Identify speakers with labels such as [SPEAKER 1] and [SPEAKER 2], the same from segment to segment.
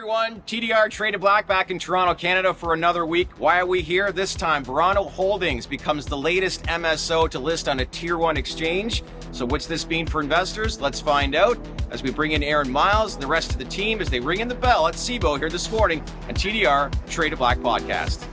[SPEAKER 1] everyone, TDR Traded Black back in Toronto, Canada for another week. Why are we here? This time, Verano Holdings becomes the latest MSO to list on a Tier 1 exchange. So what's this mean for investors? Let's find out as we bring in Aaron Miles and the rest of the team as they ring in the bell at CBOE here this morning on TDR Traded Black podcast.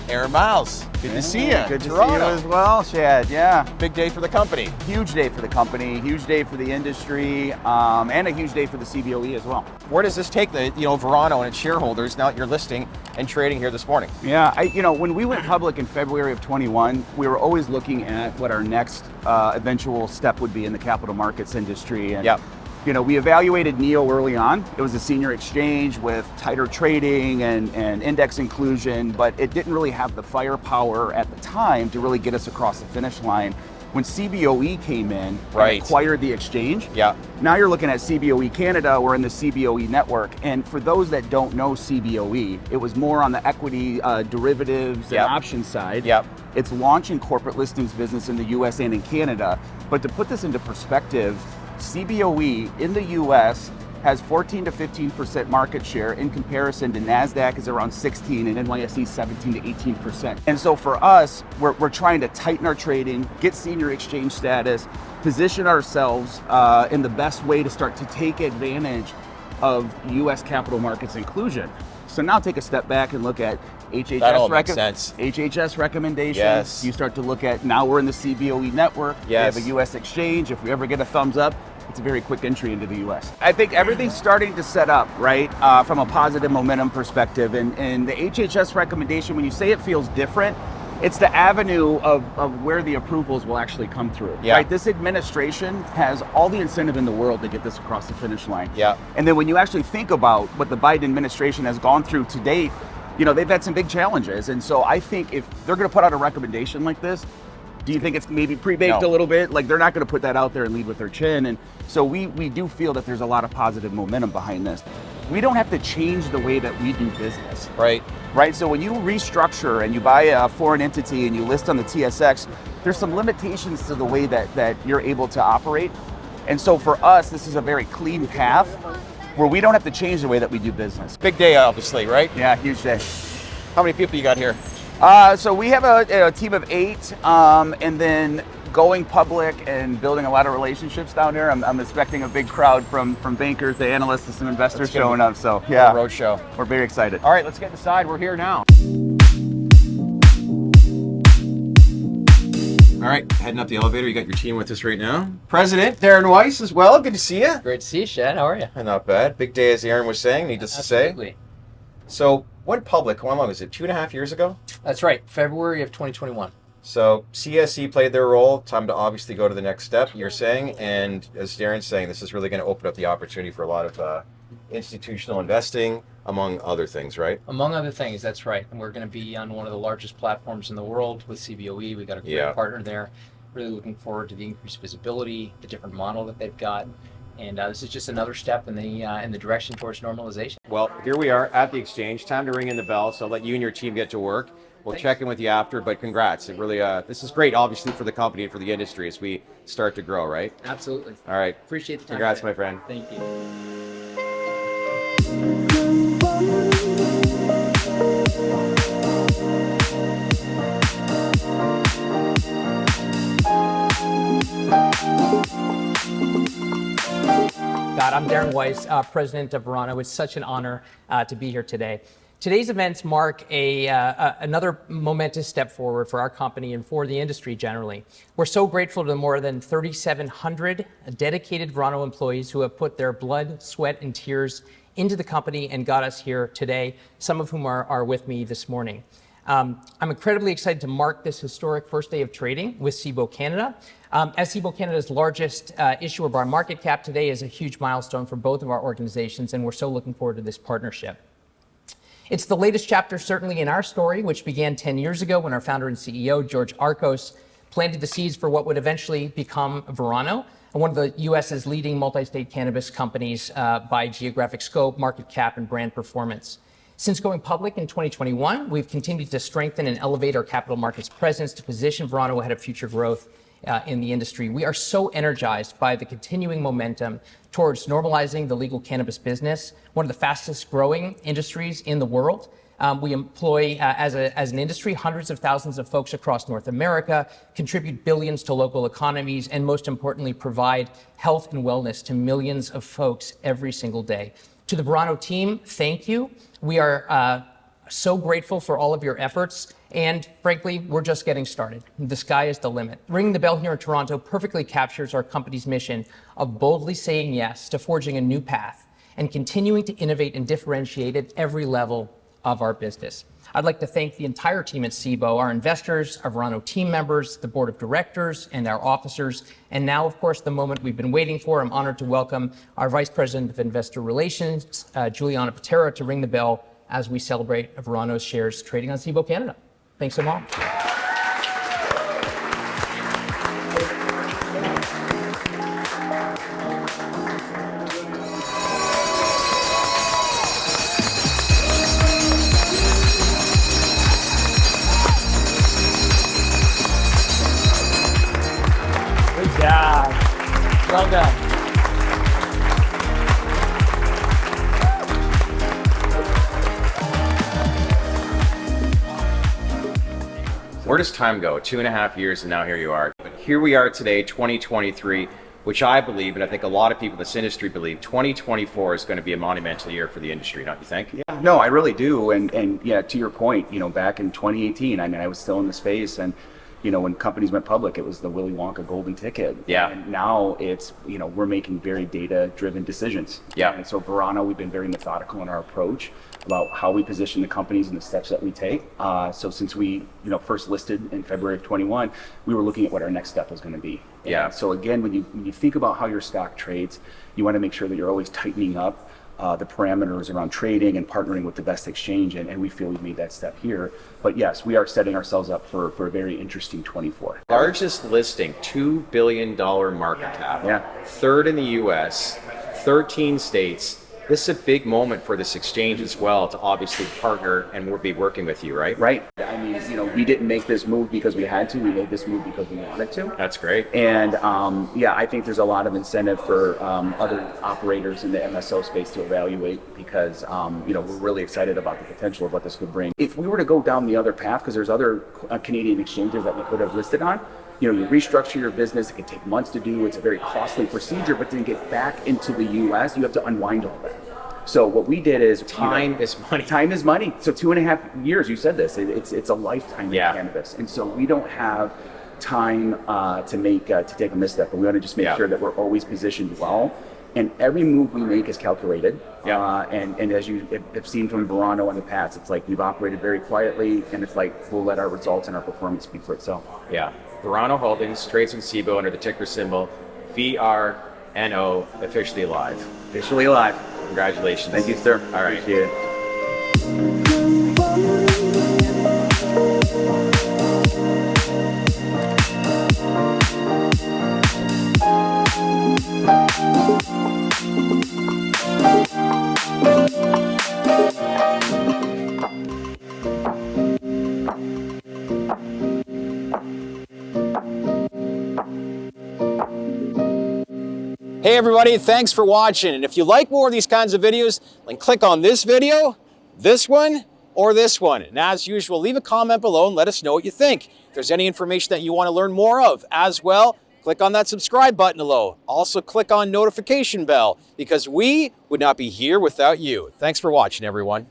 [SPEAKER 1] Aaron Miles, good to see you.
[SPEAKER 2] Good to
[SPEAKER 1] Toronto.
[SPEAKER 2] see you as well, Shad. Yeah.
[SPEAKER 1] Big day for the company.
[SPEAKER 2] Huge day for the company, huge day for the industry, and a huge day for the CBOE as well.
[SPEAKER 1] Where does this take the Verano and its shareholders now that you're listing and trading here this morning?
[SPEAKER 2] Yeah, when we went public in February of 21, we were always looking at what our next eventual step would be in the capital markets industry. And
[SPEAKER 1] Yep.
[SPEAKER 2] We evaluated NEO early on. It was a senior exchange with tighter trading and index inclusion, but it didn't really have the firepower at the time to really get us across the finish line. When CBOE came in and acquired the exchange, now you're looking at CBOE Canada, we're in the CBOE network. And for those that don't know CBOE, it was more on the equity derivatives and options side. It's launching corporate listings business in the US and in Canada. But to put this into perspective, CBOE in the US has 14 to 15% market share in comparison to NASDAQ is around 16 and NYSE 17 to 18%. And so for us, we're trying to tighten our trading, get senior exchange status, position ourselves in the best way to start to take advantage of US capital markets inclusion. So now take a step back and look at HHS recommendations.
[SPEAKER 1] Yes.
[SPEAKER 2] You start to look at, now we're in the CBOE network. We have a US exchange. If we ever get a thumbs up, it's a very quick entry into the US. I think everything's starting to set up, right, from a positive momentum perspective. And the HHS recommendation, when you say it feels different, it's the avenue of where the approvals will actually come through. Right? This administration has all the incentive in the world to get this across the finish line. And then when you actually think about what the Biden administration has gone through to date, they've had some big challenges. And so I think if they're going to put out a recommendation like this, do you think it's maybe pre-baked a little bit? Like, they're not going to put that out there and lead with their chin. And so we do feel that there's a lot of positive momentum behind this. We don't have to change the way that we do business. Right. So when you restructure and you buy a foreign entity and you list on the TSX, there's some limitations to the way that you're able to operate. And so for us, this is a very clean path where we don't have to change the way that we do business.
[SPEAKER 1] Big day, obviously, right?
[SPEAKER 2] Yeah, huge day.
[SPEAKER 1] How many people you got here?
[SPEAKER 2] So we have a team of 8, and then going public and building a lot of relationships down there. I'm expecting a big crowd from bankers, the analysts, and some investors showing up. So yeah,
[SPEAKER 1] road show.
[SPEAKER 2] We're very excited.
[SPEAKER 1] All right, let's get inside. We're here now. All right, heading up the elevator. You got your team with us right now. President Darren Weiss as well. Good to see you.
[SPEAKER 3] Great to see you, Shad. How are you?
[SPEAKER 1] Not bad. Big day, as Aaron was saying. Needless to say. So went public. How long was it? 2.5 years ago?
[SPEAKER 3] That's right. February of 2021.
[SPEAKER 1] So CSE played their role. Time to obviously go to the next step, you're saying. And as Darren's saying, this is really going to open up the opportunity for a lot of institutional investing, among other things, right?
[SPEAKER 3] Among other things, that's right. And we're going to be on one of the largest platforms in the world with CBOE. We've got a great partner there. Really looking forward to the increased visibility, the different model that they've got. And this is just another step in the direction towards normalization.
[SPEAKER 1] Well, here we are at the exchange. Time to ring in the bell. So I'll let you and your team get to work. We'll check in with you after, but congrats. It really, this is great, obviously, for the company and for the industry as we start to grow, right?
[SPEAKER 3] Absolutely.
[SPEAKER 1] All right.
[SPEAKER 3] Appreciate the time.
[SPEAKER 1] Congrats,
[SPEAKER 3] today.
[SPEAKER 1] my friend.
[SPEAKER 3] Thank you. I'm Darren Weiss, president of Verano. It's such an honor to be here today. Today's events mark another momentous step forward for our company and for the industry generally. We're so grateful to the more than 3,700 dedicated Verano employees who have put their blood, sweat, and tears into the company and got us here today, some of whom are with me this morning. I'm incredibly excited to mark this historic first day of trading with CBOE Canada. As CBOE Canada's largest issuer by market cap, today is a huge milestone for both of our organizations, and we're so looking forward to this partnership. It's the latest chapter, certainly, in our story, which began 10 years ago when our founder and CEO, George Arcos, planted the seeds for what would eventually become Verano, one of the U.S.'s leading multi-state cannabis companies by geographic scope, market cap, and brand performance. Since going public in 2021, we've continued to strengthen and elevate our capital markets presence to position Verano ahead of future growth in the industry. We are so energized by the continuing momentum towards normalizing the legal cannabis business, one of the fastest growing industries in the world. We employ, as an industry, hundreds of thousands of folks across North America, contribute billions to local economies, and most importantly, provide health and wellness to millions of folks every single day. To the Verano team, thank you. We are so grateful for all of your efforts. And frankly, we're just getting started. The sky is the limit. Ringing the bell here in Toronto perfectly captures our company's mission of boldly saying yes to forging a new path and continuing to innovate and differentiate at every level of our business. I'd like to thank the entire team at CBOE, our investors, our Verano team members, the board of directors, and our officers. And now, of course, the moment we've been waiting for. I'm honored to welcome our Vice President of Investor Relations, Juliana Patera, to ring the bell as we celebrate Verano's shares trading on CBOE Canada. Thanks so much. Good job. Well done.
[SPEAKER 1] Where does time go? 2.5 years and now here you are. But here we are today, 2023, which I believe, and I think a lot of people in this industry believe, 2024 is going to be a monumental year for the industry, don't you think?
[SPEAKER 2] Yeah, no, I really do. And yeah, to your point, back in 2018, I mean, I was still in the space, and when companies went public, it was the Willy Wonka golden ticket.
[SPEAKER 1] Yeah.
[SPEAKER 2] And now it's, we're making very data-driven decisions.
[SPEAKER 1] Yeah.
[SPEAKER 2] And so Verano, we've been very methodical in our approach about how we position the companies and the steps that we take. So since we, first listed in February of 21, we were looking at what our next step was going to be.
[SPEAKER 1] Yeah.
[SPEAKER 2] And so again, when you think about how your stock trades, you want to make sure that you're always tightening up the parameters around trading and partnering with the best exchange, and we feel we've made that step here. But yes, we are setting ourselves up for a very interesting 24.
[SPEAKER 1] Largest listing, $2 billion market cap.
[SPEAKER 2] Yeah.
[SPEAKER 1] Third in the US, 13 states. This is a big moment for this exchange as well to obviously partner, and we'll be working with you, right?
[SPEAKER 2] Right. I mean, we didn't make this move because we had to. We made this move because we wanted to.
[SPEAKER 1] That's great.
[SPEAKER 2] And I think there's a lot of incentive for other operators in the MSO space to evaluate because, we're really excited about the potential of what this could bring. If we were to go down the other path, because there's other Canadian exchanges that we could have listed on, you restructure your business. It can take months to do. It's a very costly procedure, but then get back into the US, you have to unwind all that. So what we did is
[SPEAKER 1] time is money.
[SPEAKER 2] Time is money. So 2.5 years, you said this. It's a lifetime in cannabis, and so we don't have time to take a misstep. But we want to just make sure that we're always positioned well. And every move we make is calculated. And as you have seen from Verano in the past, it's like we've operated very quietly, and it's like we'll let our results and our performance speak for itself.
[SPEAKER 1] Yeah. Verano Holdings trades on CBOE under the ticker symbol VRNO, officially alive.
[SPEAKER 2] Officially alive.
[SPEAKER 1] Congratulations.
[SPEAKER 2] Thank you, sir.
[SPEAKER 1] All right.
[SPEAKER 2] Appreciate it.
[SPEAKER 1] Hey everybody, thanks for watching. And if you like more of these kinds of videos, then click on this video, this one, or this one. And as usual, leave a comment below and let us know what you think. If there's any information that you want to learn more of as well, click on that subscribe button below. Also click on notification bell because we would not be here without you. Thanks for watching, everyone.